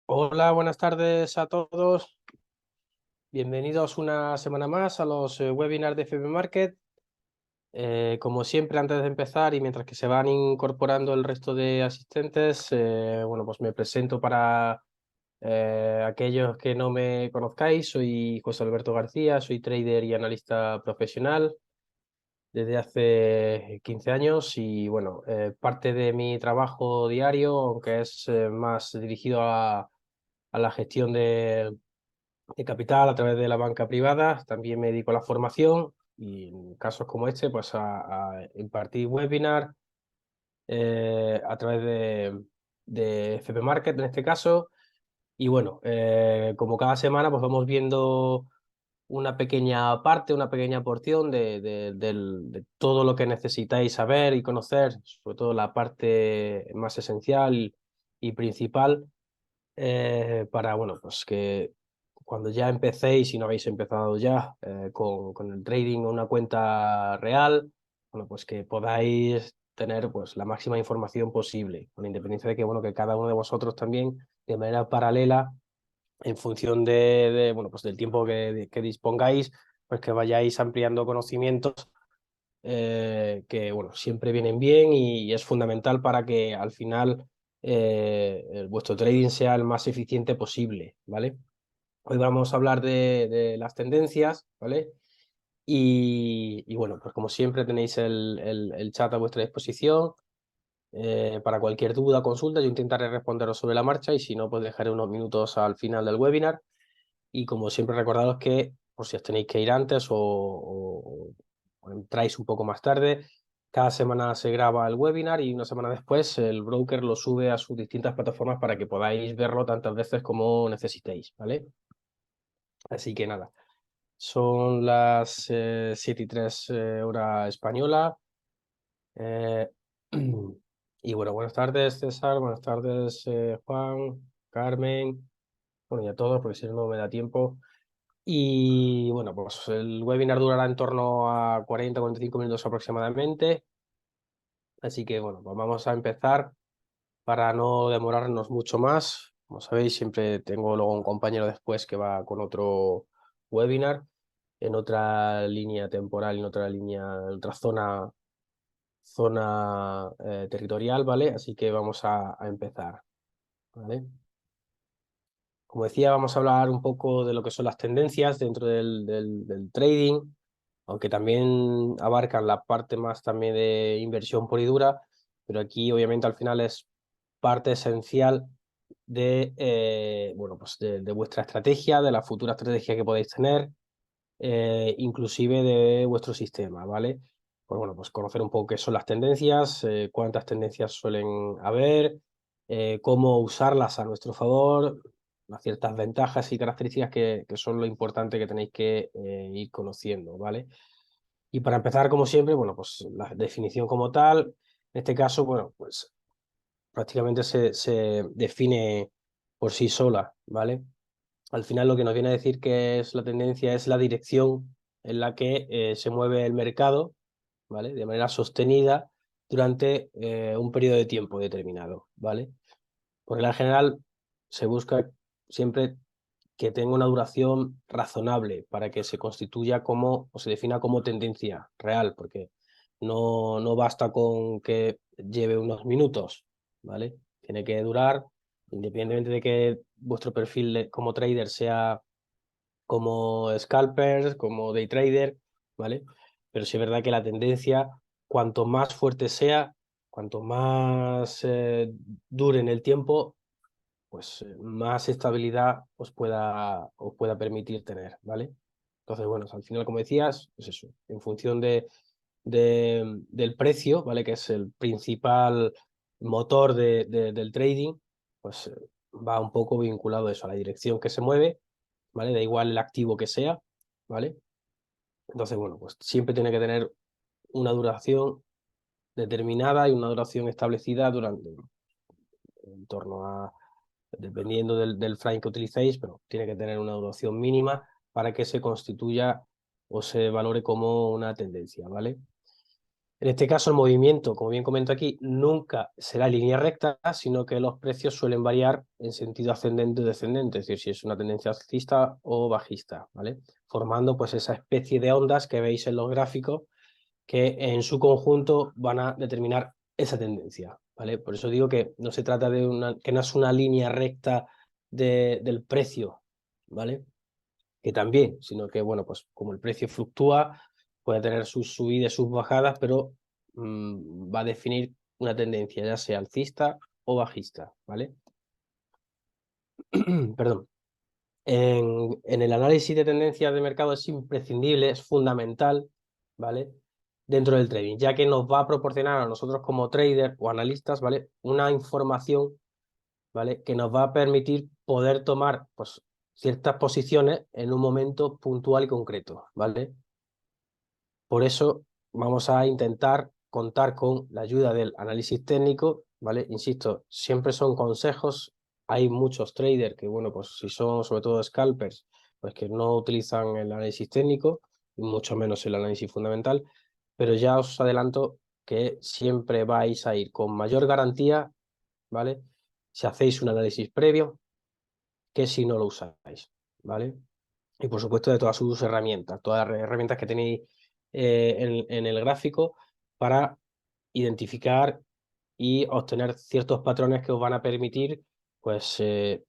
Hola, buenas tardes a todos. Bienvenidos una semana más a los webinars de FB Market. Como siempre, antes de empezar y mientras que se van incorporando el resto de asistentes, bueno, pues me presento para aquellos que no me conozcáis. Soy José Alberto García, soy trader y analista profesional desde hace 15 años y bueno, parte de mi trabajo diario, aunque es más dirigido a la gestión de capital a través de la banca privada. También me dedico a la formación y en casos como este, pues a impartir webinar a través de FP Market en este caso. Y bueno, como cada semana, pues vamos viendo una pequeña parte, una pequeña porción de todo lo que necesitáis saber y conocer, sobre todo la parte más esencial y principal para, bueno, pues que cuando ya empecéis, si no habéis empezado ya con el trading o una cuenta real, bueno, pues que podáis tener pues la máxima información posible, con independencia de que, bueno, que cada uno de vosotros también, de manera paralela, en función bueno, pues del tiempo que dispongáis, pues que vayáis ampliando conocimientos que bueno, siempre vienen bien y es fundamental para que al final vuestro trading sea el más eficiente posible, ¿vale? Hoy vamos a hablar de las tendencias, ¿vale? Y bueno, pues como siempre tenéis el chat a vuestra disposición para cualquier duda, consulta, yo intentaré responderos sobre la marcha y si no, pues dejaré unos minutos al final del webinar. Y como siempre, recordaros que por si os tenéis que ir antes o entráis un poco más tarde, cada semana se graba el webinar y una semana después el broker lo sube a sus distintas plataformas para que podáis verlo tantas veces como necesitéis, ¿vale? Así que nada, son las 7:03 hora española. Eh, y bueno, buenas tardes César, buenas tardes Juan, Carmen, bueno, y a todos, porque si no no me da tiempo. Y bueno, pues el webinar durará en torno a 40-45 minutos aproximadamente. Así que bueno, pues vamos a empezar para no demorarnos mucho más. Como sabéis, siempre tengo luego un compañero después que va con otro webinar en otra línea temporal, en otra línea, en otra zona territorial, ¿vale? Así que vamos a empezar, ¿vale? Como decía, vamos a hablar un poco de lo que son las tendencias dentro del trading, aunque también abarcan la parte más también de inversión pura y dura, pero aquí obviamente al final es parte esencial bueno, pues de vuestra estrategia, de la futura estrategia que podéis tener, inclusive de vuestro sistema, ¿vale? Pues bueno, pues conocer un poco qué son las tendencias, cuántas tendencias suelen haber, cómo usarlas a nuestro favor, las ciertas ventajas y características que son lo importante que tenéis que ir conociendo, ¿vale? Y para empezar, como siempre, bueno, pues la definición como tal, en este caso, bueno, pues prácticamente se define por sí sola, ¿vale? Al final lo que nos viene a decir que es la tendencia es la dirección en la que se mueve el mercado, ¿vale? De manera sostenida durante un periodo de tiempo determinado, ¿vale? Por regla general se busca siempre que tenga una duración razonable para que se constituya como o se defina como tendencia real, porque no basta con que lleve unos minutos, ¿vale? Tiene que durar, independientemente de que vuestro perfil como trader sea como scalpers, como day trader, ¿vale? Pero sí es verdad que la tendencia, cuanto más fuerte sea, cuanto más dure en el tiempo, pues más estabilidad os pueda permitir tener, ¿vale? Entonces, bueno, al final, como decías, pues eso, en función del precio, ¿vale? Que es el principal motor del trading, pues va un poco vinculado a eso, a la dirección que se mueve, ¿vale? Da igual el activo que sea, ¿vale? Entonces, bueno, pues siempre tiene que tener una duración determinada y una duración establecida durante, en torno a dependiendo del frame que utilicéis, pero tiene que tener una duración mínima para que se constituya o se valore como una tendencia, ¿vale? En este caso, el movimiento, como bien comento aquí, nunca será línea recta, sino que los precios suelen variar en sentido ascendente o descendente, es decir, si es una tendencia alcista o bajista, ¿vale? Formando pues esa especie de ondas que veis en los gráficos que en su conjunto van a determinar esa tendencia, ¿vale? Por eso digo que no se trata de que no es una línea recta del precio, ¿vale? Que también, sino que, bueno, pues como el precio fluctúa, puede tener sus subidas y sus bajadas, pero va a definir una tendencia, ya sea alcista o bajista, ¿vale? Perdón. En el análisis de tendencias de mercado es imprescindible, es fundamental, ¿vale? Dentro del trading, ya que nos va a proporcionar a nosotros como traders o analistas, ¿vale? Una información, ¿vale? Que nos va a permitir poder tomar, pues, ciertas posiciones en un momento puntual y concreto, ¿vale? Por eso vamos a intentar contar con la ayuda del análisis técnico, ¿vale? Insisto, siempre son consejos. Hay muchos traders que, bueno, pues si son sobre todo scalpers, pues que no utilizan el análisis técnico, y mucho menos el análisis fundamental, pero ya os adelanto que siempre vais a ir con mayor garantía, ¿vale? Si hacéis un análisis previo, que si no lo usáis, ¿vale? Y por supuesto de todas sus herramientas, todas las herramientas que tenéis en el gráfico para identificar y obtener ciertos patrones que os van a permitir pues tener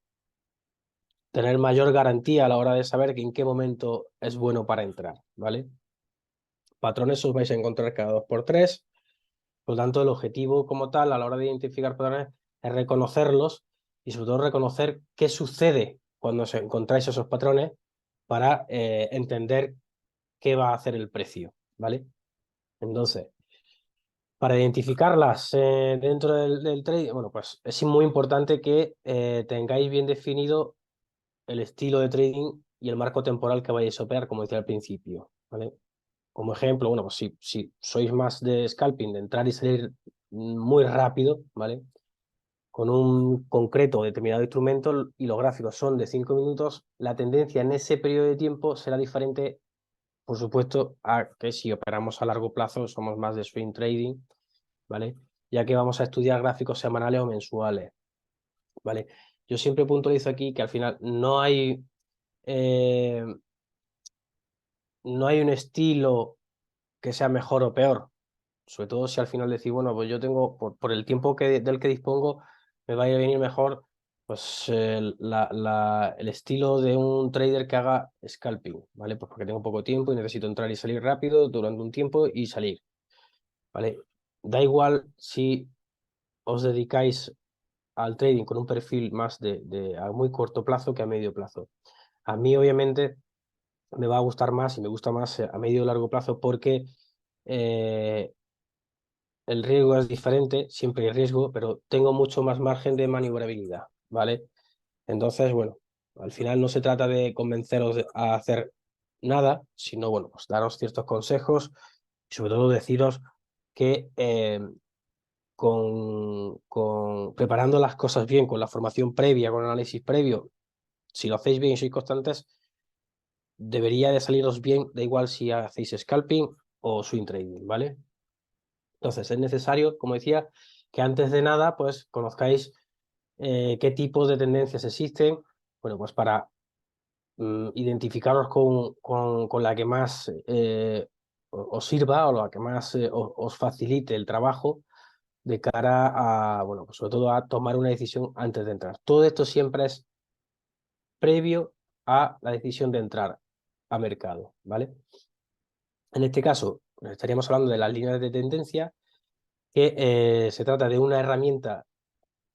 mayor garantía a la hora de saber en qué momento es bueno para entrar, ¿vale? Patrones os vais a encontrar cada 2 por 3, por lo tanto el objetivo como tal a la hora de identificar patrones es reconocerlos y sobre todo reconocer qué sucede cuando os encontráis esos patrones para entender qué va a hacer el precio, ¿vale? Entonces, para identificarlas dentro del trade, bueno, pues es muy importante que tengáis bien definido el estilo de trading y el marco temporal que vayáis a operar, como decía al principio, ¿vale? Como ejemplo, bueno, pues si sois más de scalping, de entrar y salir muy rápido, ¿vale? Con un concreto determinado instrumento y los gráficos son de 5 minutos, la tendencia en ese periodo de tiempo será diferente, por supuesto, a que si operamos a largo plazo somos más de swing trading, ¿vale? Ya que vamos a estudiar gráficos semanales o mensuales, ¿vale? Yo siempre puntualizo aquí que al final eh, no hay un estilo que sea mejor o peor, sobre todo si al final decís, bueno, pues yo tengo, por el tiempo del que dispongo, me va a venir mejor pues el estilo de un trader que haga scalping, ¿vale? Pues porque tengo poco tiempo y necesito entrar y salir rápido durante un tiempo y salir, ¿vale? Da igual si os dedicáis al trading con un perfil más a muy corto plazo que a medio plazo. A mí, obviamente, me va a gustar más y me gusta más a medio y largo plazo porque eh, el riesgo es diferente, siempre hay riesgo, pero tengo mucho más margen de maniobrabilidad, ¿vale? Entonces, bueno, al final no se trata de convenceros a hacer nada, sino, bueno, pues daros ciertos consejos y sobre todo deciros que preparando las cosas bien, con la formación previa, con el análisis previo, si lo hacéis bien y sois constantes, debería de saliros bien, da igual si hacéis scalping o swing trading, ¿vale? Entonces es necesario, como decía, que antes de nada, pues conozcáis qué tipos de tendencias existen, bueno, pues para identificaros con la que más os sirva o la que más os facilite el trabajo de cara a, bueno, pues sobre todo a tomar una decisión antes de entrar. Todo esto siempre es previo a la decisión de entrar a mercado, ¿vale? En este caso, pues, estaríamos hablando de las líneas de tendencia, que se trata de una herramienta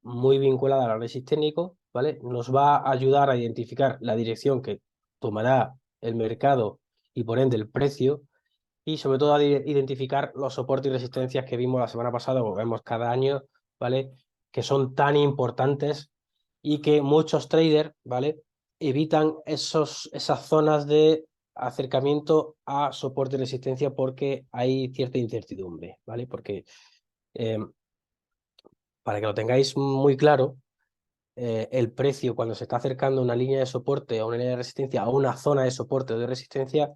muy vinculada al análisis técnico, ¿vale? Nos va a ayudar a identificar la dirección que tomará el mercado y por ende el precio, y sobre todo a identificar los soportes y resistencias que vimos la semana pasada o vemos cada año, ¿vale? Que son tan importantes y que muchos traders, ¿vale? Evitan esas zonas de acercamiento a soporte y resistencia porque hay cierta incertidumbre, ¿vale? Porque eh, para que lo tengáis muy claro, el precio cuando se está acercando a una línea de soporte o una línea de resistencia, a una zona de soporte o de resistencia,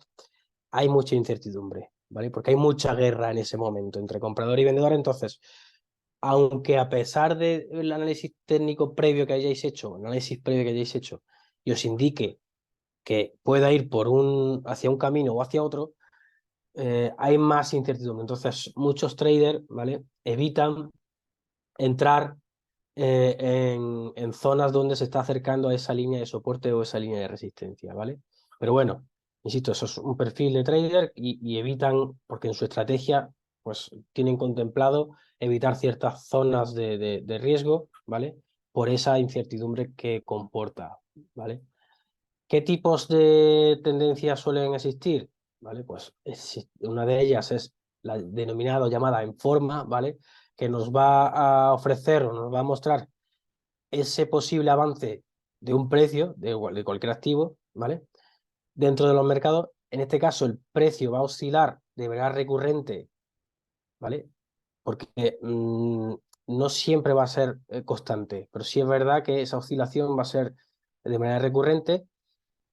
hay mucha incertidumbre, ¿vale? Porque hay mucha guerra en ese momento entre comprador y vendedor. Entonces, aunque a pesar del análisis técnico previo que hayáis hecho, y os indique que pueda ir hacia un camino o hacia otro, hay más incertidumbre. Entonces, muchos traders, ¿vale? Evitan entrar en zonas donde se está acercando a esa línea de soporte o esa línea de resistencia, ¿vale? Pero bueno, insisto, eso es un perfil de trader y evitan, porque en su estrategia, pues tienen contemplado evitar ciertas zonas de riesgo, ¿vale? Por esa incertidumbre que comporta, ¿vale? ¿Qué tipos de tendencias suelen existir? ¿Vale? Pues una de ellas es la denominada o llamada en forma, ¿vale? Que nos va a ofrecer o nos va a mostrar ese posible avance de un precio de cualquier activo, ¿vale? Dentro de los mercados, en este caso el precio va a oscilar de manera recurrente, ¿vale? Porque no siempre va a ser constante, pero sí es verdad que esa oscilación va a ser de manera recurrente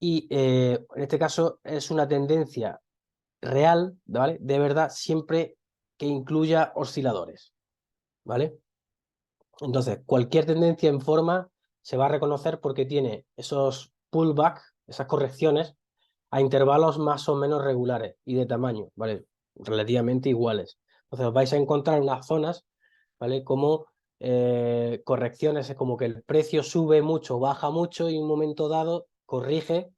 y en este caso es una tendencia real, ¿vale? De verdad, siempre que incluya osciladores, ¿vale? Entonces, cualquier tendencia en forma se va a reconocer porque tiene esos pullback, esas correcciones, a intervalos más o menos regulares y de tamaño, ¿vale? Relativamente iguales. Entonces, os vais a encontrar unas zonas, ¿vale? Como correcciones, es como que el precio sube mucho, baja mucho y en un momento dado corrige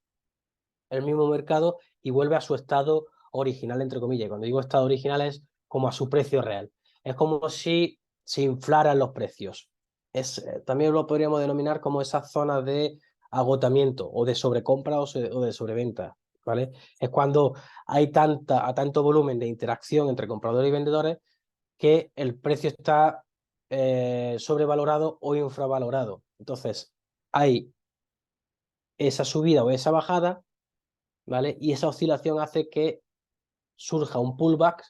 el mismo mercado y vuelve a su estado original, entre comillas. Y cuando digo estado original es como a su precio real. Es como si se inflaran los precios. También lo podríamos denominar como esas zonas de agotamiento o de sobrecompra o de sobreventa, ¿vale? Es cuando hay tanto volumen de interacción entre compradores y vendedores que el precio está sobrevalorado o infravalorado. Entonces, hay esa subida o esa bajada, ¿vale? Y esa oscilación hace que surja un pullback,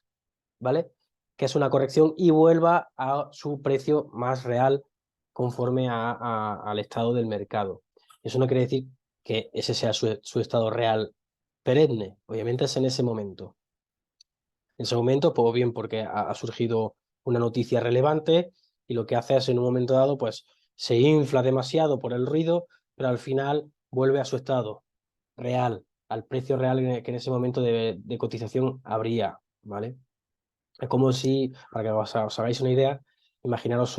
¿vale? Que es una corrección y vuelva a su precio más real conforme al estado del mercado. Eso no quiere decir que ese sea su estado real perenne, obviamente es en ese momento. En ese momento, pues bien porque ha surgido una noticia relevante y lo que hace es en un momento dado, pues se infla demasiado por el ruido, pero al final vuelve a su estado real, al precio real que en ese momento de cotización habría, ¿vale? Es como si, para que os hagáis una idea, imaginaros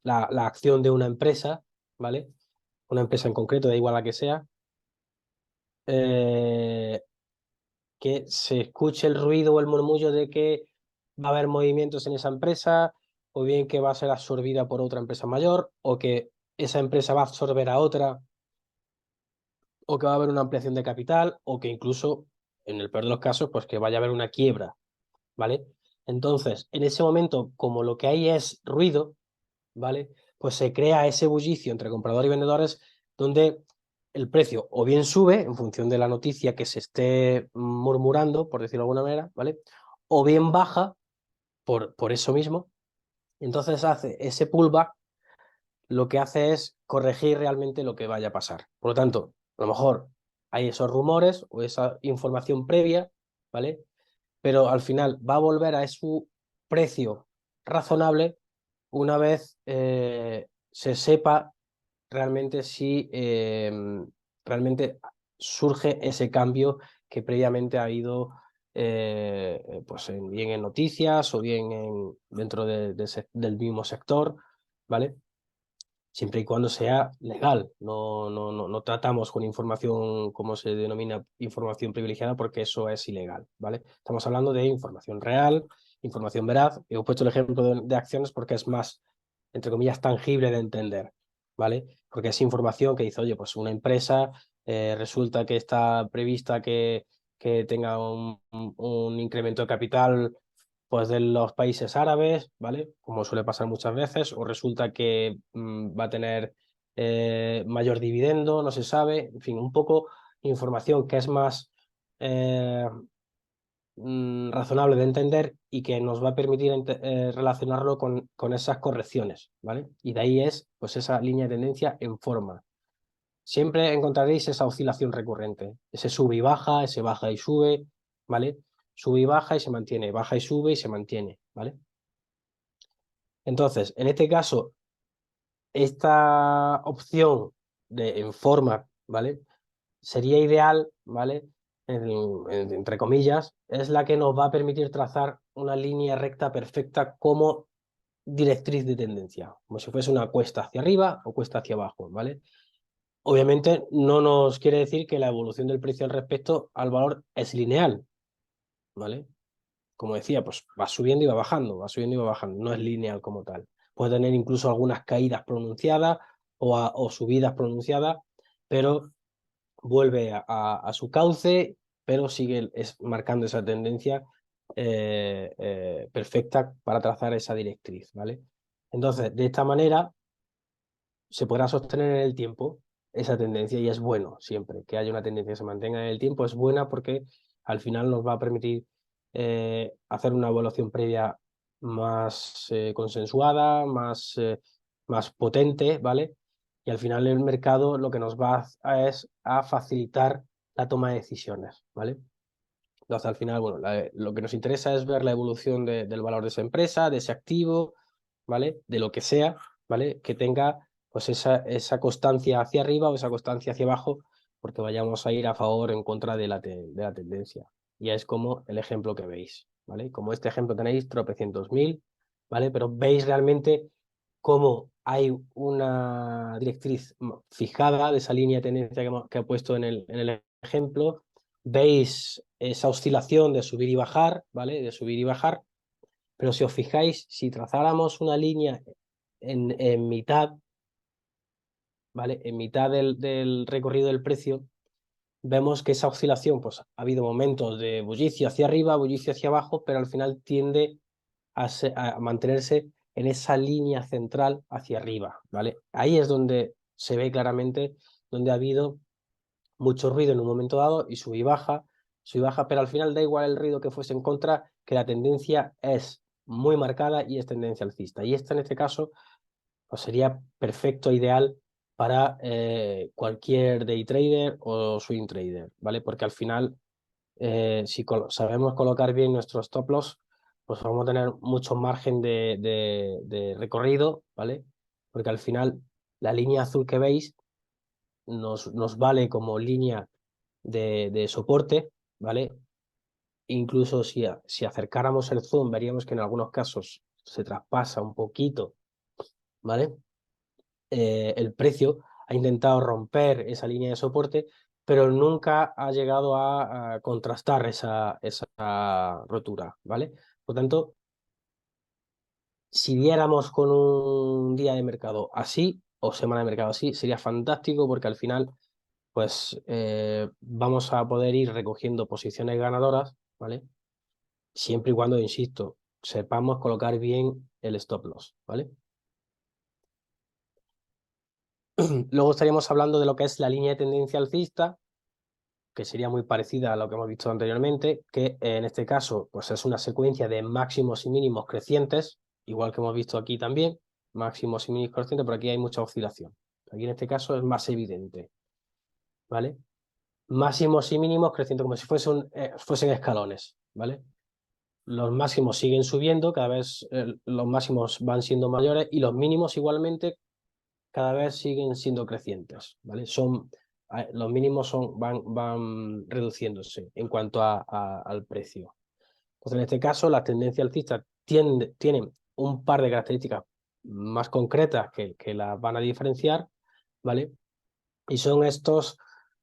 la acción de una empresa, ¿vale? Una empresa en concreto, da igual la que sea, eh, que se escuche el ruido o el murmullo de que va a haber movimientos en esa empresa, o bien que va a ser absorbida por otra empresa mayor, o que esa empresa va a absorber a otra, o que va a haber una ampliación de capital, o que incluso, en el peor de los casos, pues que vaya a haber una quiebra, ¿vale? Entonces, en ese momento, como lo que hay es ruido, ¿vale? Pues se crea ese bullicio entre compradores y vendedores donde el precio o bien sube en función de la noticia que se esté murmurando, por decirlo de alguna manera, ¿vale? O bien baja por eso mismo. Entonces hace ese pullback, lo que hace es corregir realmente lo que vaya a pasar. Por lo tanto, a lo mejor hay esos rumores o esa información previa, ¿vale? Pero al final va a volver a su precio razonable una vez se sepa realmente si realmente surge ese cambio que previamente ha habido pues bien en noticias o bien dentro del mismo sector, ¿vale? Siempre y cuando sea legal. No tratamos con información, como se denomina, información privilegiada, porque eso es ilegal, ¿vale? Estamos hablando de información real, información veraz. He puesto el ejemplo de acciones porque es más, entre comillas, tangible de entender, ¿vale? Porque es información que dice, oye, pues una empresa resulta que está prevista que tenga un incremento de capital pues de los países árabes, ¿vale? Como suele pasar muchas veces, o resulta que va a tener mayor dividendo, no se sabe, en fin, un poco información que es más eh, razonable de entender y que nos va a permitir relacionarlo con esas correcciones, ¿vale? Y de ahí es pues esa línea de tendencia en forma. Siempre encontraréis esa oscilación recurrente, ese sube y baja, ese baja y sube, ¿vale? Sube y baja y se mantiene, baja y sube y se mantiene, ¿vale? Entonces, en este caso, esta opción en forma, ¿vale? Sería ideal, ¿vale? Entre comillas, es la que nos va a permitir trazar una línea recta perfecta como directriz de tendencia, como si fuese una cuesta hacia arriba o cuesta hacia abajo, ¿vale? Obviamente no nos quiere decir que la evolución del precio al respecto al valor es lineal, ¿vale? Como decía, pues va subiendo y va bajando, va subiendo y va bajando, no es lineal como tal. Puede tener incluso algunas caídas pronunciadas o subidas pronunciadas, pero vuelve a su cauce, pero sigue marcando esa tendencia perfecta para trazar esa directriz, ¿vale? Entonces, de esta manera se podrá sostener en el tiempo esa tendencia y es bueno siempre que haya una tendencia que se mantenga en el tiempo, es buena porque al final nos va a permitir hacer una evaluación previa más consensuada, más potente, ¿vale? Y al final el mercado lo que nos va es a facilitar la toma de decisiones, ¿vale? Entonces, al final, bueno, lo que nos interesa es ver la evolución del valor de esa empresa, de ese activo, ¿vale? De lo que sea, ¿vale? Que tenga pues esa constancia hacia arriba o esa constancia hacia abajo, porque vayamos a ir a favor o en contra de la tendencia. Y es como el ejemplo que veis, ¿vale? Como este ejemplo tenéis tropecientos mil, ¿vale? Pero veis realmente cómo hay una directriz fijada de esa línea de tendencia que he puesto en el ejemplo. Veis esa oscilación de subir y bajar, ¿vale? De subir y bajar. Pero si os fijáis, si trazáramos una línea en mitad, ¿vale? En mitad del recorrido del precio, vemos que esa oscilación, pues ha habido momentos de bullicio hacia arriba, bullicio hacia abajo, pero al final tiende a mantenerse en esa línea central hacia arriba, ¿vale? Ahí es donde se ve claramente donde ha habido mucho ruido en un momento dado y sube y baja, pero al final da igual el ruido que fuese en contra, que la tendencia es muy marcada y es tendencia alcista. Y esto en este caso pues sería perfecto, ideal para cualquier day trader o swing trader, ¿vale? Porque al final, si sabemos colocar bien nuestros stop loss, pues vamos a tener mucho margen de recorrido, ¿vale? Porque al final la línea azul que veis nos vale como línea de soporte, ¿vale? Incluso si acercáramos el zoom, veríamos que en algunos casos se traspasa un poquito, ¿vale? El precio ha intentado romper esa línea de soporte, pero nunca ha llegado a contrastar esa rotura, ¿vale? Por tanto, si viéramos con un día de mercado así o semana de mercado así, sería fantástico porque al final pues vamos a poder ir recogiendo posiciones ganadoras, ¿vale? Siempre y cuando, insisto, sepamos colocar bien el stop loss, ¿vale? Luego estaríamos hablando de lo que es la línea de tendencia alcista, que sería muy parecida a lo que hemos visto anteriormente, que en este caso pues es una secuencia de máximos y mínimos crecientes, igual que hemos visto aquí también, máximos y mínimos crecientes, pero aquí hay mucha oscilación. Aquí en este caso es más evidente, ¿vale? Máximos y mínimos crecientes como si fuesen escalones, ¿vale? Los máximos siguen subiendo, cada vez los máximos van siendo mayores y los mínimos igualmente cada vez siguen siendo crecientes, ¿vale? Los mínimos van reduciéndose en cuanto al precio. Entonces, en este caso, las tendencias alcistas tienen un par de características más concretas que las van a diferenciar, ¿vale? Y son estos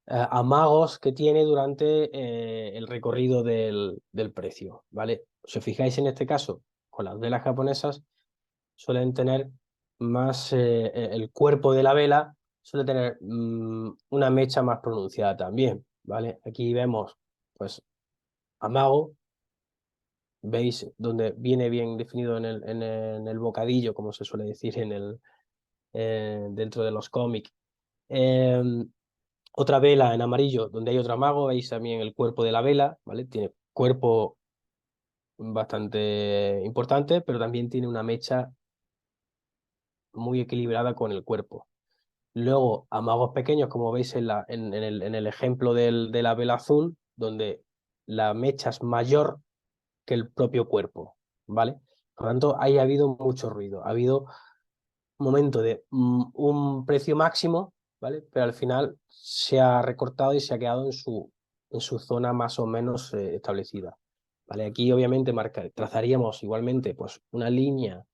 amagos que tiene durante el recorrido del precio, ¿vale? Si os fijáis en este caso, con las velas japonesas suelen tener más, el cuerpo de la vela suele tener una mecha más pronunciada también, ¿vale? Aquí vemos, pues, amago, veis donde viene bien definido en el bocadillo, como se suele decir dentro de los cómics. Otra vela en amarillo donde hay otro amago, veis también el cuerpo de la vela, ¿vale? Tiene cuerpo bastante importante, pero también tiene una mecha muy equilibrada con el cuerpo. Luego, amagos pequeños, como veis en el ejemplo de la vela azul, donde la mecha es mayor que el propio cuerpo, ¿vale? Por lo tanto, ahí ha habido mucho ruido. Ha habido un momento de un precio máximo, ¿vale? Pero al final se ha recortado y se ha quedado en su zona más o menos establecida. ¿Vale? Aquí obviamente trazaríamos igualmente pues, una línea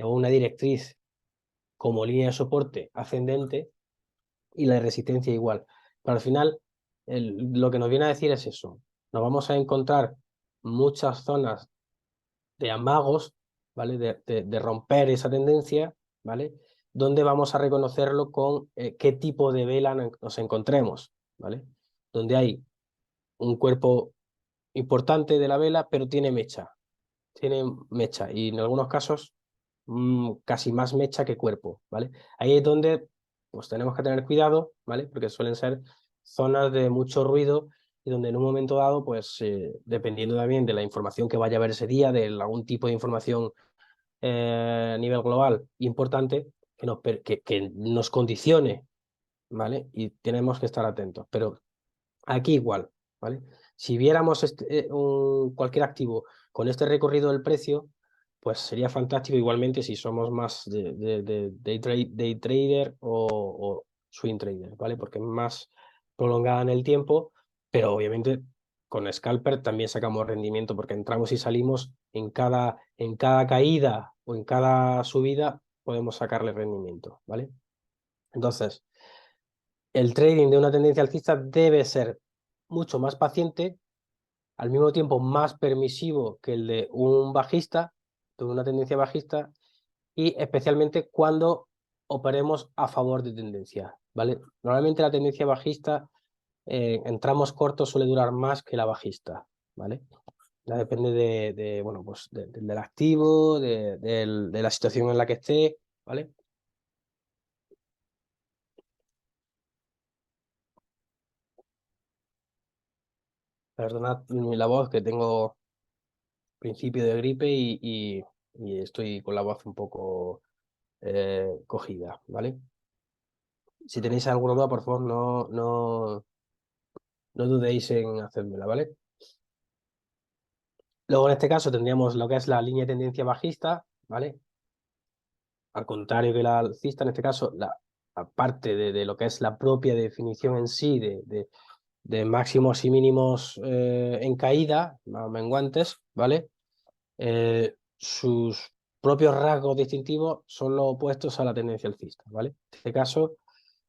o una directriz como línea de soporte ascendente y la de resistencia igual. Pero al final lo que nos viene a decir es eso. Nos vamos a encontrar muchas zonas de amagos, ¿vale? De romper esa tendencia, ¿vale? Donde vamos a reconocerlo con qué tipo de vela nos encontremos, ¿vale? Donde hay un cuerpo importante de la vela, pero tiene mecha y en algunos casos casi más mecha que cuerpo, ¿vale? Ahí es donde pues tenemos que tener cuidado, ¿vale? Porque suelen ser zonas de mucho ruido y donde en un momento dado, pues dependiendo también de la información que vaya a haber ese día, de algún tipo de información a nivel global importante, que nos condicione, ¿vale? Y tenemos que estar atentos. Pero aquí igual, ¿vale? Si viéramos cualquier activo con este recorrido del precio, pues sería fantástico igualmente si somos más day trader o swing trader, ¿vale? Porque es más prolongada en el tiempo, pero obviamente con scalper también sacamos rendimiento porque entramos y salimos en cada caída o en cada subida podemos sacarle rendimiento, ¿vale? Entonces, el trading de una tendencia alcista debe ser mucho más paciente, al mismo tiempo más permisivo que el de un bajista, de una tendencia bajista, y especialmente cuando operemos a favor de tendencia, ¿vale? Normalmente la tendencia bajista en tramos cortos suele durar más que la bajista, ¿vale? Ya depende bueno, pues del activo, de la situación en la que esté, ¿vale? Perdonad la voz, que tengo principio de gripe y estoy con la voz un poco cogida, ¿vale? Si tenéis alguna duda, por favor, no dudéis en hacérmela, ¿vale? Luego, en este caso, tendríamos lo que es la línea de tendencia bajista, ¿vale? Al contrario que la alcista, en este caso, aparte de lo que es la propia definición en sí de máximos y mínimos en caída, menguantes, ¿vale? Sus propios rasgos distintivos son los opuestos a la tendencia alcista, ¿vale? En este caso,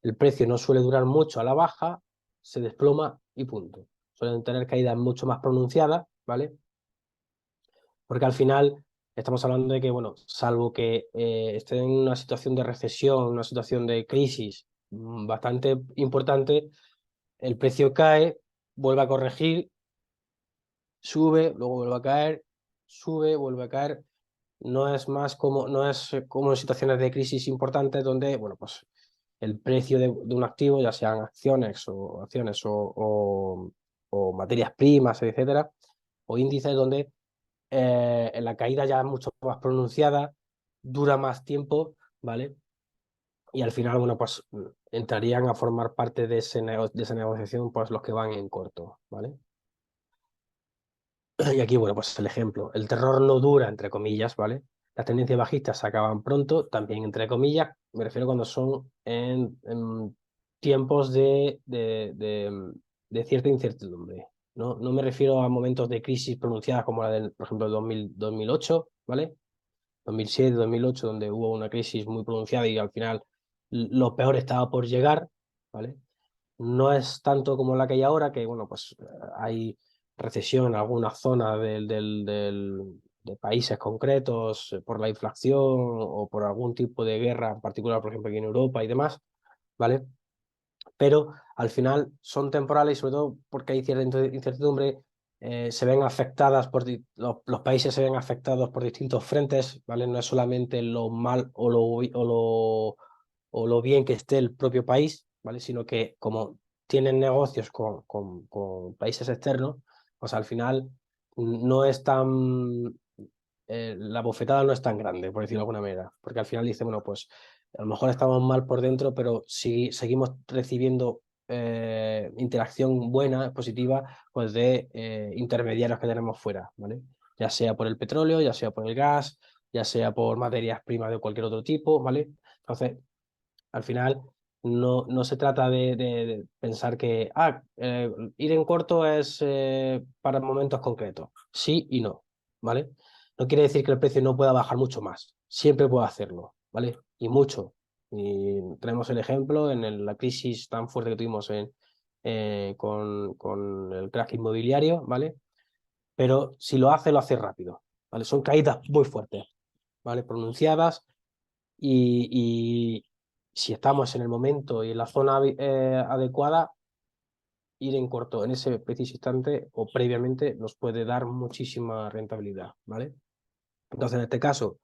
el precio no suele durar mucho a la baja, se desploma y punto. Suelen tener caídas mucho más pronunciadas, ¿vale? Porque al final estamos hablando de que, bueno, salvo que estén en una situación de recesión, una situación de crisis bastante importante, el precio cae, vuelve a corregir, sube, luego vuelve a caer, sube, vuelve a caer. No es como en situaciones de crisis importantes donde, bueno, pues el precio de un activo, ya sean acciones o materias primas, etcétera, o índices donde en la caída ya es mucho más pronunciada, dura más tiempo, ¿vale? Y al final, bueno, pues entrarían a formar parte de de esa negociación, pues los que van en corto, ¿vale? Y aquí, bueno, pues el ejemplo. El terror no dura, entre comillas, ¿vale? Las tendencias bajistas se acaban pronto, también entre comillas. Me refiero cuando son en tiempos de cierta incertidumbre. No me refiero a momentos de crisis pronunciadas como la del, por ejemplo, 2008, ¿vale? 2007, 2008, donde hubo una crisis muy pronunciada y al final lo peor estaba por llegar, ¿vale? No es tanto como la que hay ahora, que bueno, pues hay recesión en algunas zonas de países concretos por la inflación o por algún tipo de guerra en particular, por ejemplo, aquí en Europa y demás, ¿vale? Pero al final son temporales y sobre todo porque hay cierta incertidumbre, se ven afectadas los países se ven afectados por distintos frentes, ¿vale? No es solamente lo mal o lo bien que esté el propio país, ¿vale? Sino que como tienen negocios con países externos, pues al final no es tan, la bofetada no es tan grande, por decirlo de alguna manera, porque al final dice, bueno, pues a lo mejor estamos mal por dentro, pero si seguimos recibiendo interacción buena, positiva, pues de intermediarios que tenemos fuera, ¿vale? Ya sea por el petróleo, ya sea por el gas, ya sea por materias primas de cualquier otro tipo, ¿vale? Entonces, al final, no se trata de pensar que ir en corto es para momentos concretos. Sí y no, ¿vale? No quiere decir que el precio no pueda bajar mucho más. Siempre puede hacerlo, ¿vale? Y mucho. Y tenemos el ejemplo en la crisis tan fuerte que tuvimos con el crack inmobiliario, ¿vale? Pero si lo hace rápido, ¿vale? Son caídas muy fuertes, ¿vale? Pronunciadas y si estamos en el momento y en la zona adecuada, ir en corto en ese preciso instante o previamente nos puede dar muchísima rentabilidad, ¿vale? Entonces, en este caso,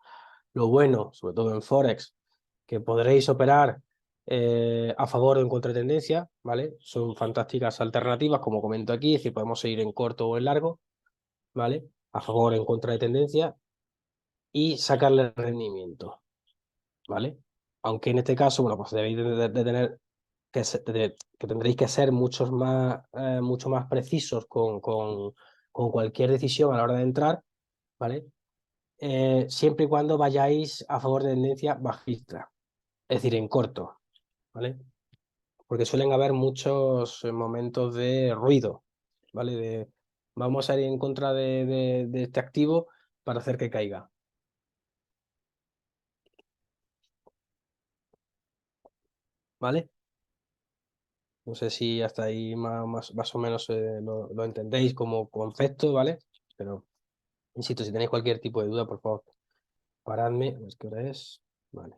lo bueno, sobre todo en Forex, que podréis operar a favor o en contra de tendencia, ¿vale? Son fantásticas alternativas, como comento aquí, es decir, podemos seguir en corto o en largo, ¿vale? A favor o en contra de tendencia y sacarle rendimiento, ¿vale? Aunque en este caso, bueno, pues debéis de tener que tendréis que ser mucho más precisos con cualquier decisión a la hora de entrar, ¿vale? Siempre y cuando vayáis a favor de tendencia bajista, es decir, en corto, ¿vale? Porque suelen haber muchos momentos de ruido, ¿vale? Vamos a ir en contra de este activo para hacer que caiga, ¿vale? No sé si hasta ahí más o menos lo entendéis como concepto, ¿vale? Pero, insisto, si tenéis cualquier tipo de duda, por favor, paradme. A ver qué hora es. Vale,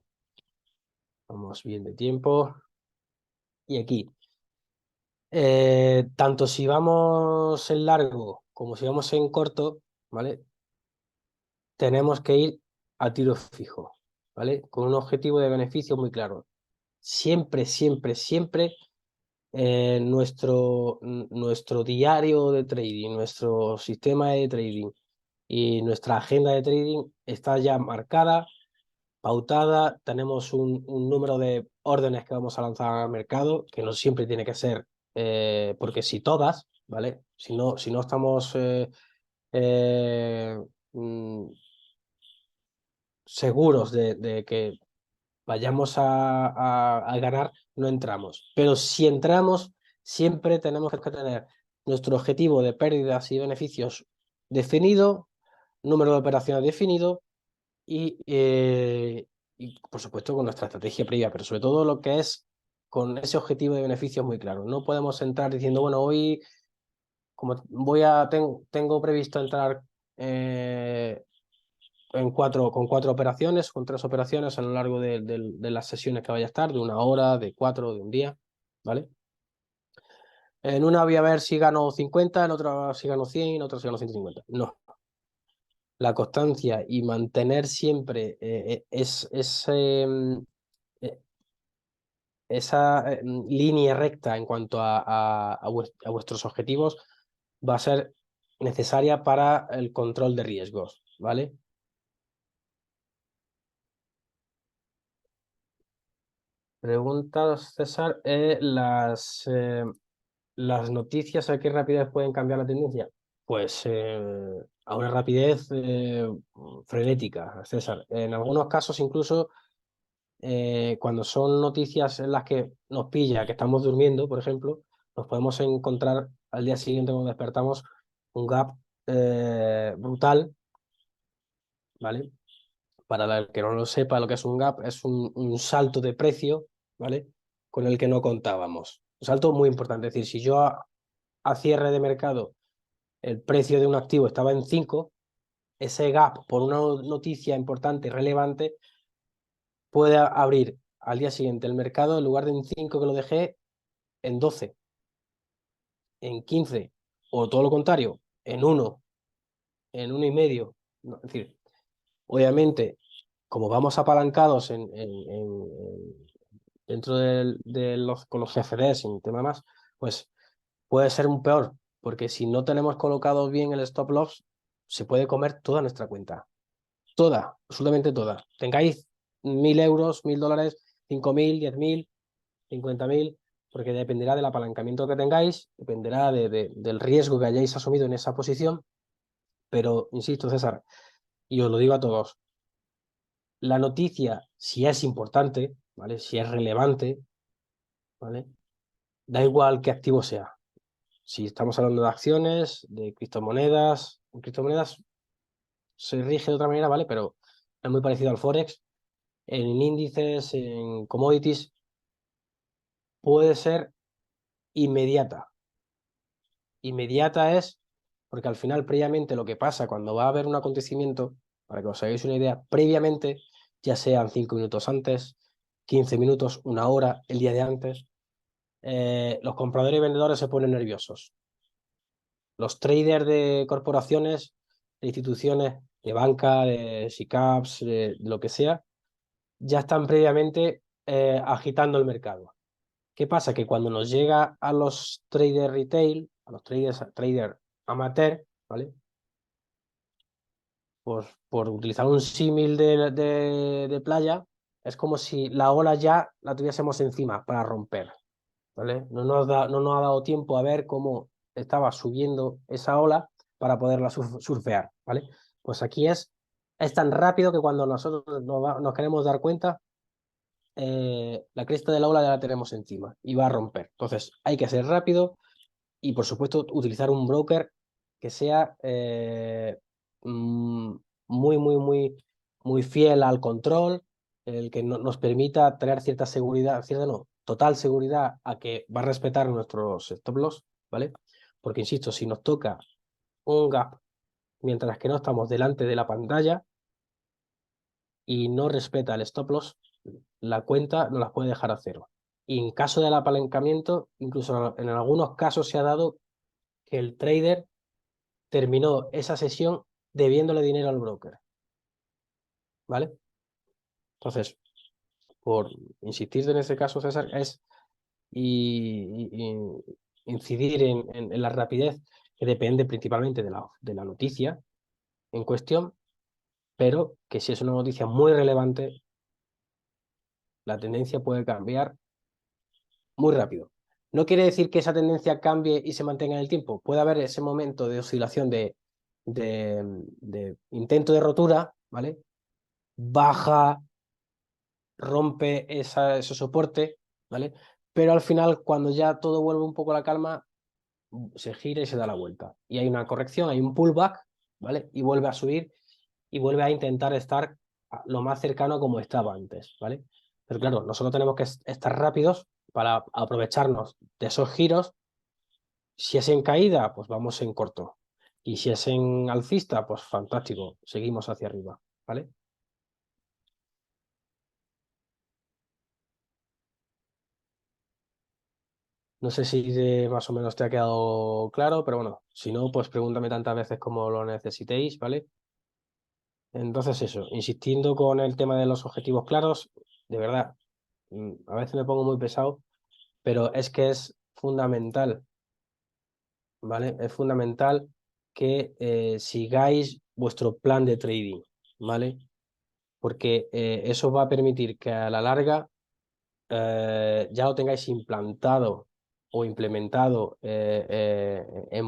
vamos bien de tiempo. Y aquí, tanto si vamos en largo como si vamos en corto, ¿vale? Tenemos que ir a tiro fijo, ¿vale? Con un objetivo de beneficio muy claro. Siempre, siempre, siempre nuestro diario de trading, nuestro sistema de trading y nuestra agenda de trading está ya marcada, pautada, tenemos un número de órdenes que vamos a lanzar al mercado, que no siempre tiene que ser, porque si todas, ¿vale? Si no estamos eh, mm, seguros de que vayamos a ganar, no entramos. Pero si entramos, siempre tenemos que tener nuestro objetivo de pérdidas y beneficios definido, número de operaciones definido y, por supuesto, con nuestra estrategia previa, pero sobre todo lo que es con ese objetivo de beneficios muy claro. No podemos entrar diciendo, bueno, hoy, como tengo previsto entrar con 4 operaciones, con 3 operaciones a lo largo de las sesiones que vaya a estar, de 1 hora, de 4, de un día, ¿vale? En una voy a ver si gano 50, en otra si gano 100, en otra si gano 150. No, la constancia y mantener siempre eh, esa línea recta en cuanto a vuestros objetivos va a ser necesaria para el control de riesgos, ¿vale? Preguntas, César. Las noticias, ¿a qué rapidez pueden cambiar la tendencia? Pues a una rapidez frenética, César. En algunos casos, incluso cuando son noticias en las que nos pilla que estamos durmiendo, por ejemplo, nos podemos encontrar al día siguiente cuando despertamos un gap brutal, ¿vale? Para el que no lo sepa, lo que es un gap es un salto de precio, ¿vale? Con el que no contábamos. Un salto muy importante. Es decir, si yo a cierre de mercado el precio de un activo estaba en 5, ese gap por una noticia importante y relevante puede abrir al día siguiente el mercado en lugar de en 5 que lo dejé en 12, en 15 o todo lo contrario, en 1,5. No, es decir, obviamente, como vamos apalancados dentro con los CFDs y un tema más, pues puede ser un peor, porque si no tenemos colocado bien el stop loss, se puede comer toda nuestra cuenta. Toda, absolutamente toda. Tengáis 1.000 euros, 1.000 dólares, 5.000, 10.000, 50.000. porque dependerá del apalancamiento que tengáis, dependerá del riesgo que hayáis asumido en esa posición, pero insisto, César, y os lo digo a todos, la noticia, si es importante, ¿vale? Si es relevante, ¿vale? Da igual qué activo sea. Si estamos hablando de acciones, de criptomonedas, en criptomonedas se rige de otra manera, ¿vale? Pero es muy parecido al Forex. En índices, en commodities, puede ser inmediata. Inmediata es porque al final, previamente, lo que pasa cuando va a haber un acontecimiento, para que os hagáis una idea, previamente, ya sean 5 minutos antes, 15 minutos, una hora, el día de antes, los compradores y vendedores se ponen nerviosos. Los traders de corporaciones, de instituciones, de banca, de SICAPs, de lo que sea, ya están previamente agitando el mercado. ¿Qué pasa? Que cuando nos llega a los traders retail, a los traders amateur, ¿vale? Pues por utilizar un símil de playa, es como si la ola ya la tuviésemos encima para romper, ¿vale? No nos ha dado tiempo a ver cómo estaba subiendo esa ola para poderla surfear, ¿vale? Pues aquí es tan rápido que cuando nosotros nos queremos dar cuenta, la cresta de la ola ya la tenemos encima y va a romper. Entonces hay que ser rápido y, por supuesto, utilizar un broker que sea mm, muy, muy, muy, muy fiel al control, el que nos permita tener cierta seguridad, cierta no, total seguridad a que va a respetar nuestros stop loss, ¿vale? Porque, insisto, si nos toca un gap mientras que no estamos delante de la pantalla y no respeta el stop loss, la cuenta nos las puede dejar a cero. Y en caso del apalancamiento, incluso en algunos casos se ha dado que el trader terminó esa sesión debiéndole dinero al broker, ¿vale? Entonces, por insistir en ese caso, César, es incidir en la rapidez, que depende principalmente de la noticia en cuestión, pero que si es una noticia muy relevante, la tendencia puede cambiar muy rápido. No quiere decir que esa tendencia cambie y se mantenga en el tiempo. Puede haber ese momento de oscilación de intento de rotura, ¿vale? Baja, rompe ese soporte, ¿vale? Pero al final, cuando ya todo vuelve un poco a la calma, se gira y se da la vuelta. Y hay una corrección, hay un pullback, ¿vale? Y vuelve a subir y vuelve a intentar estar lo más cercano como estaba antes, ¿vale? Pero claro, nosotros tenemos que estar rápidos para aprovecharnos de esos giros. Si es en caída, pues vamos en corto. Y si es en alcista, pues fantástico, seguimos hacia arriba, ¿vale? No sé si más o menos te ha quedado claro, pero bueno, si no, pues pregúntame tantas veces como lo necesitéis, ¿vale? Entonces eso, insistiendo con el tema de los objetivos claros, de verdad, a veces me pongo muy pesado, pero es que es fundamental, ¿vale? Es fundamental que sigáis vuestro plan de trading, ¿vale? Porque eso va a permitir que a la larga ya lo tengáis implantado o implementado en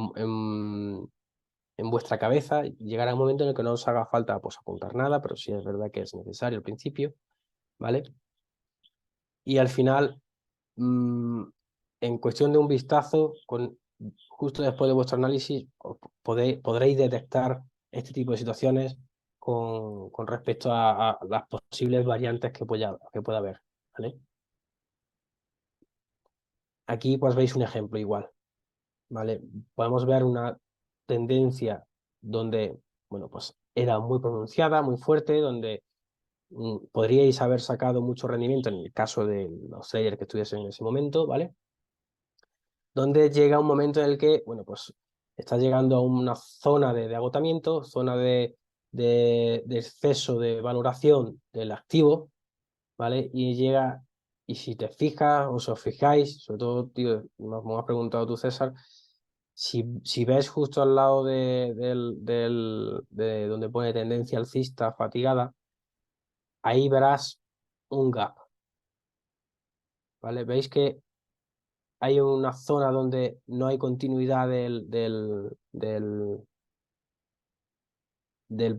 vuestra cabeza, llegará un momento en el que no os haga falta pues, apuntar nada, pero sí es verdad que es necesario al principio, ¿vale? Y al final, mm, en cuestión de un vistazo, justo después de vuestro análisis, podréis detectar este tipo de situaciones con respecto a las posibles variantes que pueda haber, ¿vale? Aquí pues veis un ejemplo igual, ¿vale? Podemos ver una tendencia donde, bueno, pues era muy pronunciada, muy fuerte, donde podríais haber sacado mucho rendimiento en el caso de los traders que estuviesen en ese momento, ¿vale? Donde llega un momento en el que, bueno, pues está llegando a una zona de agotamiento, zona de exceso de valoración del activo, ¿vale? Y llega, y si te fijas, os fijáis, sobre todo, tío, me has preguntado tú, César, si ves justo al lado de donde pone tendencia alcista fatigada, ahí verás un gap, ¿vale? Veis que hay una zona donde no hay continuidad del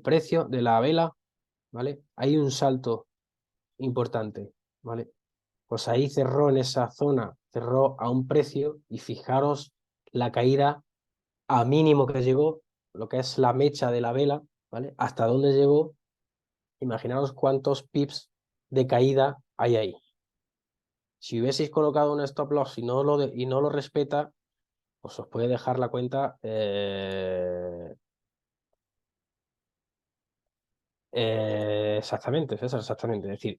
precio de la vela, ¿vale? Hay un salto importante, ¿vale? Pues ahí cerró en esa zona, cerró a un precio y fijaros la caída a mínimo que llegó, lo que es la mecha de la vela, ¿vale? Hasta dónde llegó, imaginaos cuántos pips de caída hay ahí. Si hubieseis colocado un stop loss y no lo respeta, pues os puede dejar la cuenta exactamente, César, exactamente. Es decir,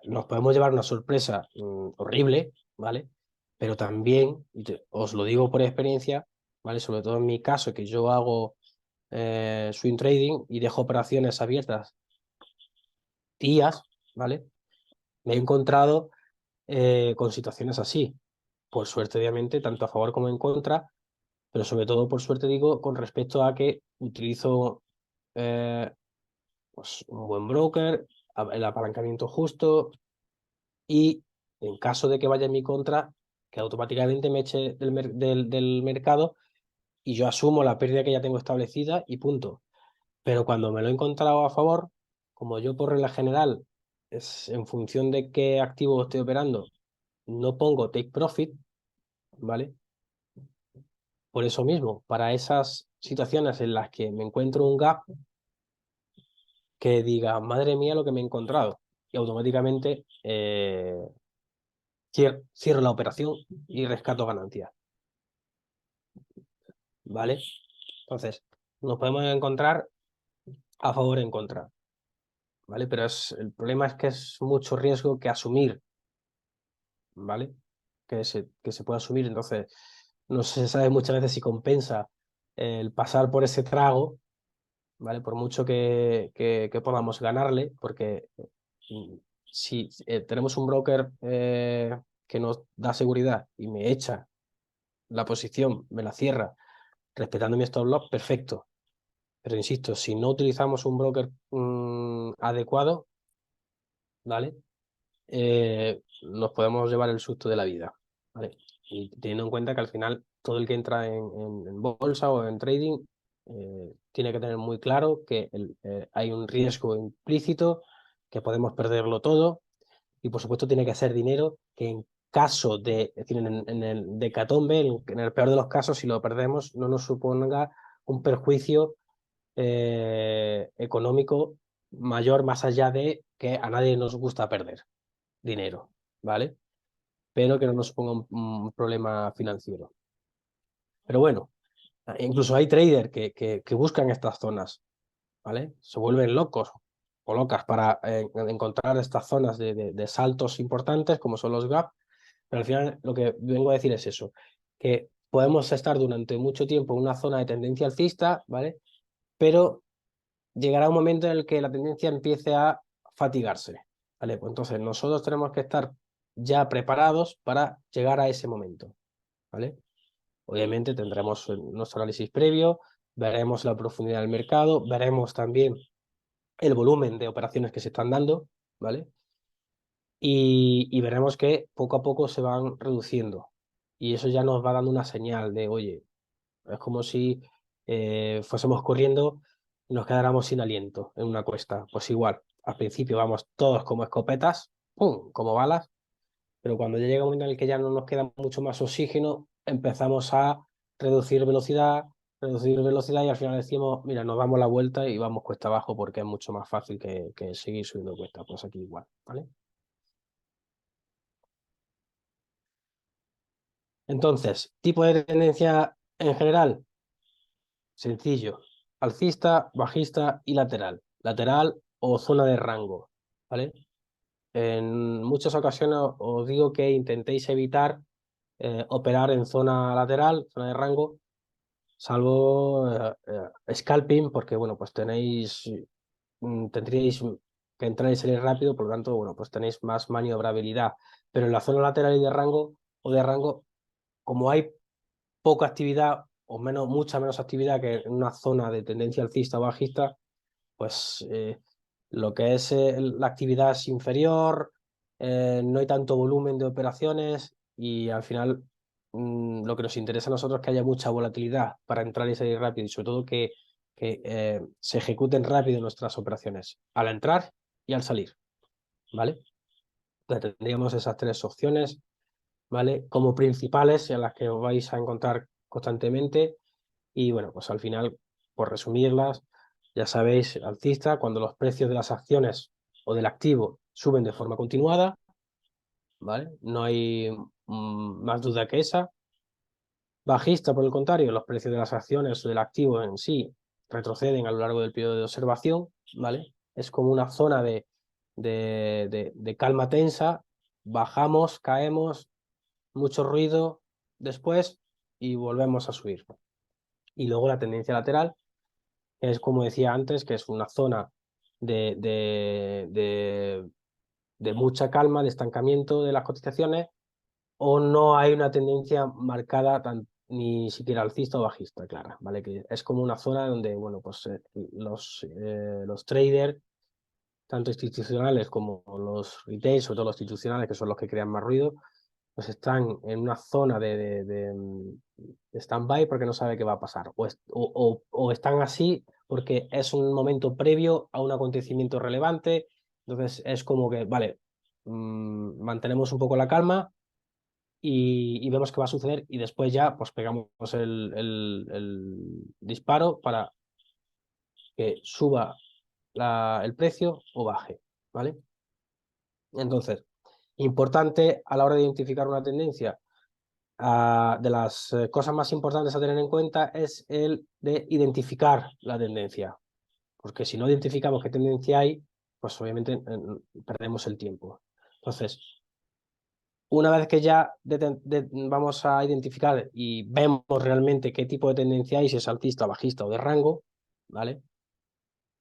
nos podemos llevar una sorpresa horrible, ¿vale? Pero también, os lo digo por experiencia, ¿vale? Sobre todo en mi caso, que yo hago swing trading y dejo operaciones abiertas días, ¿vale? Me he encontrado con situaciones así. Por suerte, obviamente, tanto a favor como en contra, pero sobre todo, por suerte, digo, con respecto a que utilizo eh, pues, un buen broker, el apalancamiento justo y en caso de que vaya en mi contra, que automáticamente me eche del mercado y yo asumo la pérdida que ya tengo establecida y punto. Pero cuando me lo he encontrado a favor, como yo por regla general, es en función de qué activo estoy operando, no pongo take profit, ¿vale? Por eso mismo, para esas situaciones en las que me encuentro un gap, que diga, madre mía, lo que me he encontrado. Y automáticamente cierro la operación y rescato ganancias, ¿vale? Entonces, nos podemos encontrar a favor o en contra, ¿vale? Pero el problema es que es mucho riesgo que asumir, ¿vale? Que se puede asumir. Entonces, no se sabe muchas veces si compensa el pasar por ese trago, ¿vale? Por mucho que podamos ganarle, porque mm, si tenemos un broker que nos da seguridad y me echa la posición, me la cierra, respetando mi stop loss, perfecto. Pero insisto, si no utilizamos un broker adecuado, ¿vale? Nos podemos llevar el susto de la vida, ¿vale? Y teniendo en cuenta que al final todo el que entra en bolsa o en trading tiene que tener muy claro que hay un riesgo implícito, que podemos perderlo todo y por supuesto tiene que ser dinero que en caso de, es decir, en el decatombe, en el peor de los casos, si lo perdemos, no nos suponga un perjuicio económico mayor más allá de que a nadie nos gusta perder dinero, ¿vale? Pero que no nos suponga un problema financiero. Pero bueno, incluso hay traders que buscan estas zonas, ¿vale? Se vuelven locos o locas para encontrar estas zonas de saltos importantes como son los gap, pero al final lo que vengo a decir es eso, que podemos estar durante mucho tiempo en una zona de tendencia alcista, ¿vale? Pero llegará un momento en el que la tendencia empiece a fatigarse, ¿vale? Pues entonces nosotros tenemos que estar ya preparados para llegar a ese momento, ¿vale? Obviamente tendremos nuestro análisis previo, veremos la profundidad del mercado, veremos también el volumen de operaciones que se están dando, ¿vale? Y veremos que poco a poco se van reduciendo. Y eso ya nos va dando una señal de, oye, es como si fuésemos corriendo y nos quedáramos sin aliento en una cuesta. Pues igual, al principio vamos todos como escopetas, ¡pum!, como balas, pero cuando ya llega un momento en el que ya no nos queda mucho más oxígeno, empezamos a reducir velocidad y al final decimos, mira, nos damos la vuelta y vamos cuesta abajo porque es mucho más fácil que seguir subiendo cuesta. Pues aquí igual, ¿vale? Entonces, tipo de tendencia en general, sencillo, alcista, bajista y lateral. Lateral o zona de rango, ¿vale? En muchas ocasiones os digo que intentéis evitar operar en zona lateral, zona de rango, salvo scalping, porque bueno, pues tendríais que entrar y salir rápido, por lo tanto, bueno, pues tenéis más maniobrabilidad. Pero en la zona lateral y de rango o de rango, como hay poca actividad o mucha menos actividad que en una zona de tendencia alcista o bajista, pues lo que es la actividad es inferior, no hay tanto volumen de operaciones y al final lo que nos interesa a nosotros es que haya mucha volatilidad para entrar y salir rápido y sobre todo que se ejecuten rápido nuestras operaciones al entrar y al salir, ¿vale? Entonces tendríamos esas tres opciones, ¿vale? Como principales en las que os vais a encontrar constantemente y bueno, pues al final, por resumirlas, ya sabéis, alcista, cuando los precios de las acciones o del activo suben de forma continuada, ¿vale? No hay más duda que esa. Bajista, por el contrario, los precios de las acciones o del activo en sí retroceden a lo largo del periodo de observación, ¿vale? Es como una zona de calma tensa, bajamos, caemos, mucho ruido después y volvemos a subir. Y luego la tendencia lateral, que es como decía antes, que es una zona de, de, de, de mucha calma, de estancamiento de las cotizaciones, o no hay una tendencia marcada ni siquiera alcista o bajista, clara, ¿vale? Que es como una zona donde, bueno, pues los traders, tanto institucionales como los retail, sobre todo los institucionales, que son los que crean más ruido, pues están en una zona de stand-by porque no sabe qué va a pasar, o están así porque es un momento previo a un acontecimiento relevante, entonces es como que, vale, mantenemos un poco la calma y vemos qué va a suceder y después ya pues pegamos el disparo para que suba el precio o baje, ¿vale? Entonces, importante a la hora de identificar una tendencia, de las cosas más importantes a tener en cuenta es el de identificar la tendencia, porque si no identificamos qué tendencia hay, pues obviamente perdemos el tiempo. Entonces, una vez que ya vamos a identificar y vemos realmente qué tipo de tendencia hay, si es alcista, bajista o de rango, ¿vale?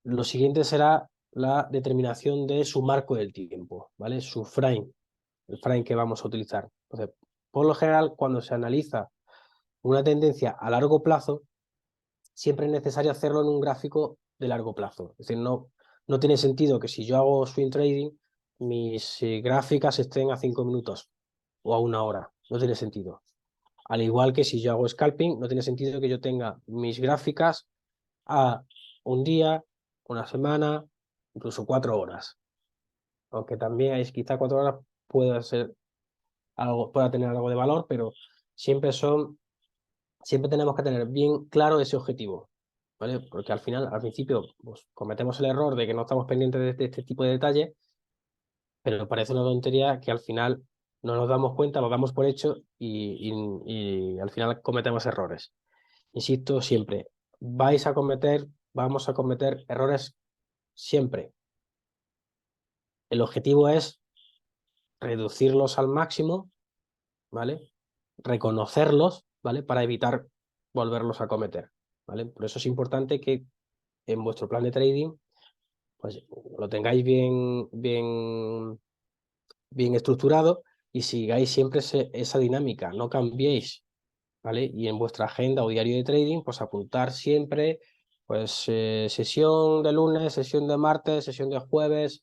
Lo siguiente será la determinación de su marco del tiempo, ¿vale? Su frame, el frame que vamos a utilizar. Entonces, por lo general, cuando se analiza una tendencia a largo plazo, siempre es necesario hacerlo en un gráfico de largo plazo. Es decir, no tiene sentido que si yo hago swing trading, mis gráficas estén a 5 minutos o a una hora. No tiene sentido. Al igual que si yo hago scalping, no tiene sentido que yo tenga mis gráficas a un día, una semana, incluso 4 horas. Aunque también es quizá 4 horas pueda tener algo de valor, pero siempre siempre tenemos que tener bien claro ese objetivo, ¿vale? Porque al final, al principio, pues, cometemos el error de que no estamos pendientes de este tipo de detalles, pero parece una tontería que al final no nos damos cuenta, lo damos por hecho y al final cometemos errores. Insisto, siempre, vamos a cometer errores siempre. El objetivo es reducirlos al máximo, ¿vale? Reconocerlos, ¿vale? Para evitar volverlos a cometer, ¿vale? Por eso es importante que en vuestro plan de trading, pues lo tengáis bien estructurado y sigáis siempre esa dinámica, no cambiéis, ¿vale? Y en vuestra agenda o diario de trading, pues apuntar siempre, pues sesión de lunes, sesión de martes, sesión de jueves,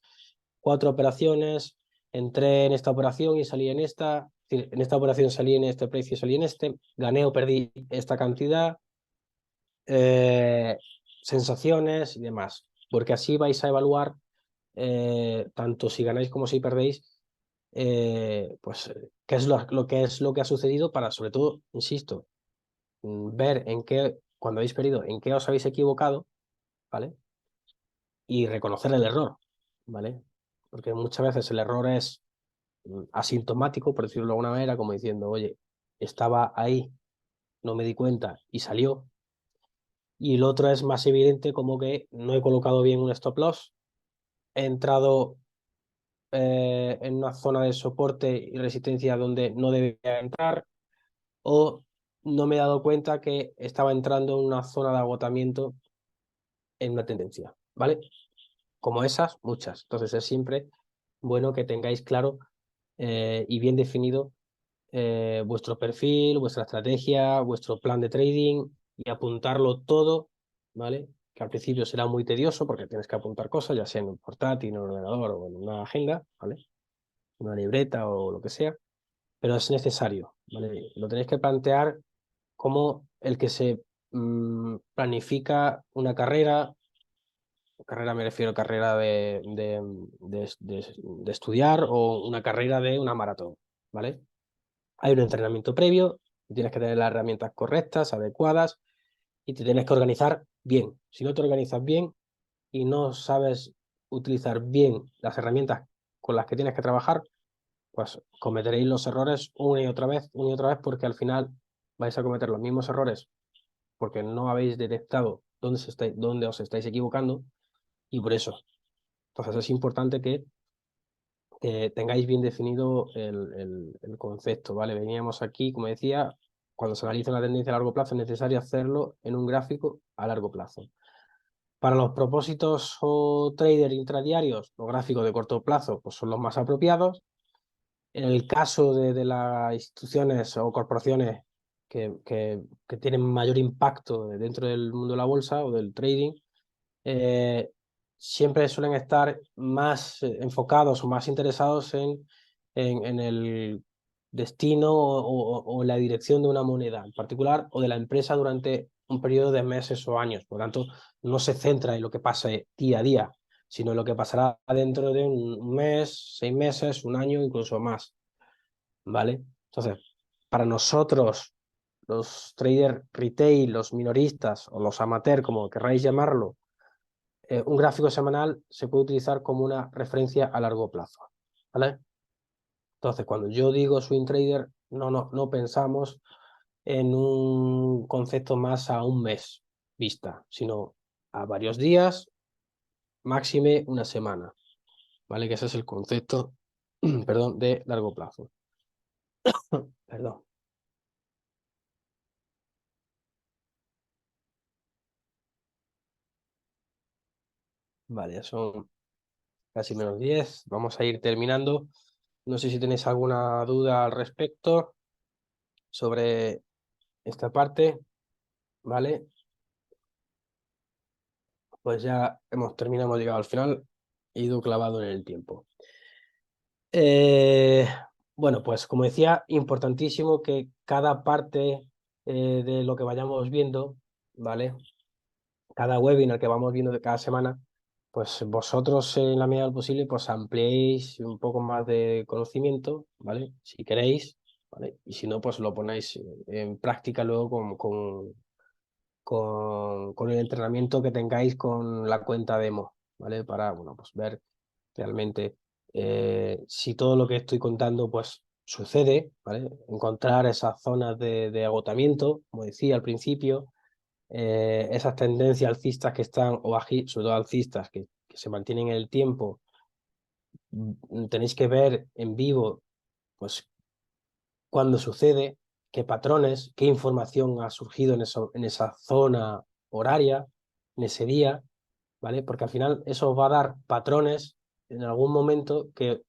4 operaciones, entré en esta operación y salí en esta, es decir, en esta operación salí en este precio, salí en este, gané o perdí esta cantidad, eh, sensaciones y demás, porque así vais a evaluar tanto si ganáis como si perdéis, pues qué es lo que ha sucedido para, sobre todo, insisto, ver cuando habéis perdido, en qué os habéis equivocado, ¿vale? Y reconocer el error, ¿vale? Porque muchas veces el error es asintomático, por decirlo de alguna manera, como diciendo, oye, estaba ahí, no me di cuenta y salió. Y el otro es más evidente como que no he colocado bien un stop loss, he entrado en una zona de soporte y resistencia donde no debía entrar, o no me he dado cuenta que estaba entrando en una zona de agotamiento en una tendencia, ¿vale? Como esas, muchas. Entonces es siempre bueno que tengáis claro y bien definido vuestro perfil, vuestra estrategia, vuestro plan de trading y apuntarlo todo, ¿vale? Que al principio será muy tedioso porque tienes que apuntar cosas, ya sea en un portátil, en un ordenador o en una agenda, ¿vale? Una libreta o lo que sea. pero es necesario, ¿vale? Lo tenéis que plantear como el que se planifica una carrera me refiero a carrera de estudiar o una carrera de una maratón, ¿vale? Hay un entrenamiento previo, tienes que tener las herramientas correctas, adecuadas, y te tienes que organizar bien. Si no te organizas bien y no sabes utilizar bien las herramientas con las que tienes que trabajar, pues cometeréis los errores una y otra vez, porque al final vais a cometer los mismos errores porque no habéis detectado dónde os estáis equivocando, y por eso. Entonces es importante que tengáis bien definido el concepto, ¿vale? Veníamos aquí, como decía, cuando se analiza una tendencia a largo plazo es necesario hacerlo en un gráfico a largo plazo. Para los propósitos o trader intradiarios, los gráficos de corto plazo pues son los más apropiados. En el caso de las instituciones o corporaciones que tienen mayor impacto dentro del mundo de la bolsa o del trading, eh, siempre suelen estar más enfocados o más interesados en el destino o la dirección de una moneda en particular o de la empresa durante un periodo de meses o años. Por lo tanto, no se centra en lo que pase día a día, sino en lo que pasará dentro de un mes, 6 meses, un año, incluso más, ¿vale? Entonces, para nosotros, los traders retail, los minoristas o los amateurs, como querráis llamarlo, un gráfico semanal se puede utilizar como una referencia a largo plazo, ¿vale? Entonces, cuando yo digo swing trader, no pensamos en un concepto más a un mes vista, sino a varios días, máxime una semana, ¿vale? Que ese es el concepto, perdón, de largo plazo. Perdón. Vale, ya son casi -10. Vamos a ir terminando. No sé si tenéis alguna duda al respecto sobre esta parte, ¿vale? Pues ya hemos terminado, hemos llegado al final, he ido clavado en el tiempo. Eh, bueno, pues como decía, importantísimo que cada parte de lo que vayamos viendo, ¿vale? Cada webinar que vamos viendo de cada semana, pues vosotros en la medida del posible, pues ampliéis un poco más de conocimiento, ¿vale? Si queréis, ¿vale? Y si no, pues lo ponéis en práctica luego con el entrenamiento que tengáis con la cuenta demo, ¿vale? Para, bueno, pues ver realmente si todo lo que estoy contando, pues sucede, ¿vale? Encontrar esas zonas de agotamiento, como decía al principio, esas tendencias alcistas que están, sobre todo alcistas, que se mantienen en el tiempo. Tenéis que ver en vivo, pues, cuándo sucede, qué patrones, qué información ha surgido en esa zona horaria, en ese día, ¿vale? Porque al final eso os va a dar patrones en algún momento que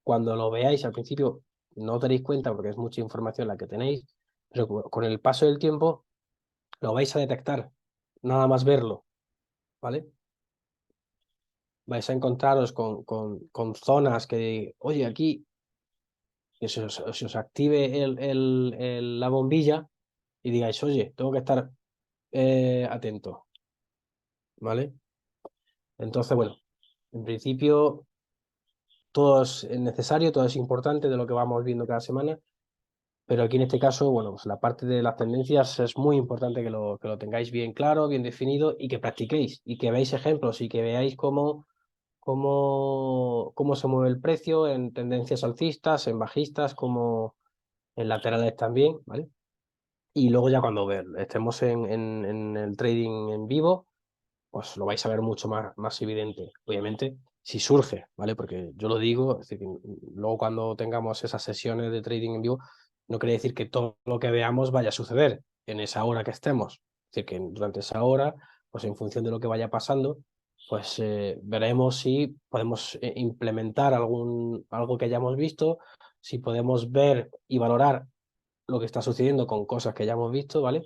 cuando lo veáis al principio no os daréis cuenta porque es mucha información la que tenéis, pero con el paso del tiempo lo vais a detectar, nada más verlo, ¿vale? Vais a encontraros con zonas que, oye, aquí que se os active la bombilla y digáis, oye, tengo que estar atento, ¿vale? Entonces, bueno, en principio todo es necesario, todo es importante de lo que vamos viendo cada semana, pero aquí en este caso, bueno, pues la parte de las tendencias es muy importante que lo tengáis bien claro, bien definido y que practiquéis y que veáis ejemplos y que veáis cómo se mueve el precio en tendencias alcistas, en bajistas, como en laterales también, ¿vale? Y luego ya cuando estemos en el trading en vivo, pues lo vais a ver mucho más evidente, obviamente, si surge, ¿vale? Porque yo lo digo, es decir, que luego cuando tengamos esas sesiones de trading en vivo, no quiere decir que todo lo que veamos vaya a suceder en esa hora que estemos. Es decir, que durante esa hora, pues en función de lo que vaya pasando, pues veremos si podemos implementar algo que hayamos visto, si podemos ver y valorar lo que está sucediendo con cosas que ya hemos visto, ¿vale?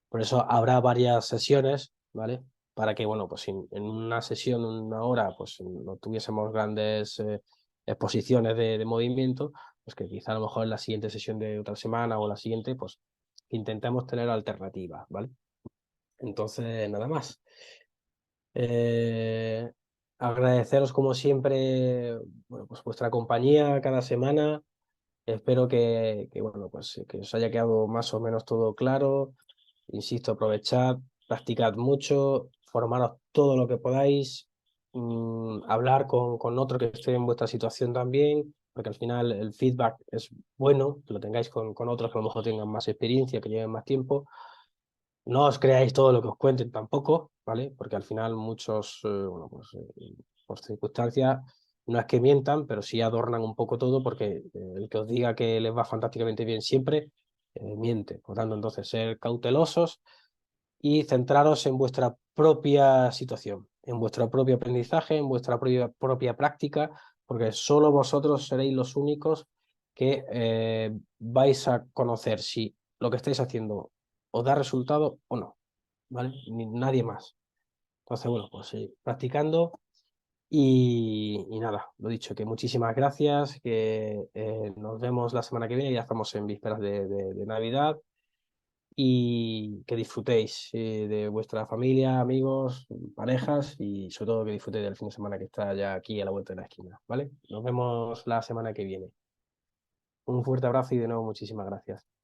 Por eso habrá varias sesiones, ¿vale? Para que, bueno, pues en una sesión, una hora, pues no tuviésemos grandes exposiciones de movimiento, pues que quizá a lo mejor en la siguiente sesión de otra semana o la siguiente, pues intentemos tener alternativas, ¿vale? Entonces, nada más. Eh, Agradeceros como siempre, bueno, pues vuestra compañía cada semana. Espero bueno, pues, que os haya quedado más o menos todo claro. Insisto, aprovechad, practicad mucho, formaros todo lo que podáis, hablar con otro que esté en vuestra situación también, porque al final el feedback es bueno, que lo tengáis con otros que a lo mejor tengan más experiencia, que lleven más tiempo. No os creáis todo lo que os cuenten tampoco, ¿vale? Porque al final muchos, bueno, pues por circunstancias, no es que mientan, pero sí adornan un poco todo porque el que os diga que les va fantásticamente bien siempre, miente. Por tanto, entonces, ser cautelosos y centraros en vuestra propia situación, en vuestro propio aprendizaje, en vuestra propia práctica, porque solo vosotros seréis los únicos que vais a conocer si lo que estáis haciendo os da resultado o no, ¿vale? Ni nadie más. Entonces, bueno, pues practicando y nada, lo dicho, que muchísimas gracias, que nos vemos la semana que viene, ya estamos en vísperas de Navidad y que disfrutéis de vuestra familia, amigos, parejas y sobre todo que disfrutéis del fin de semana que está ya aquí a la vuelta de la esquina, ¿vale? Nos vemos la semana que viene. Un fuerte abrazo y de nuevo muchísimas gracias.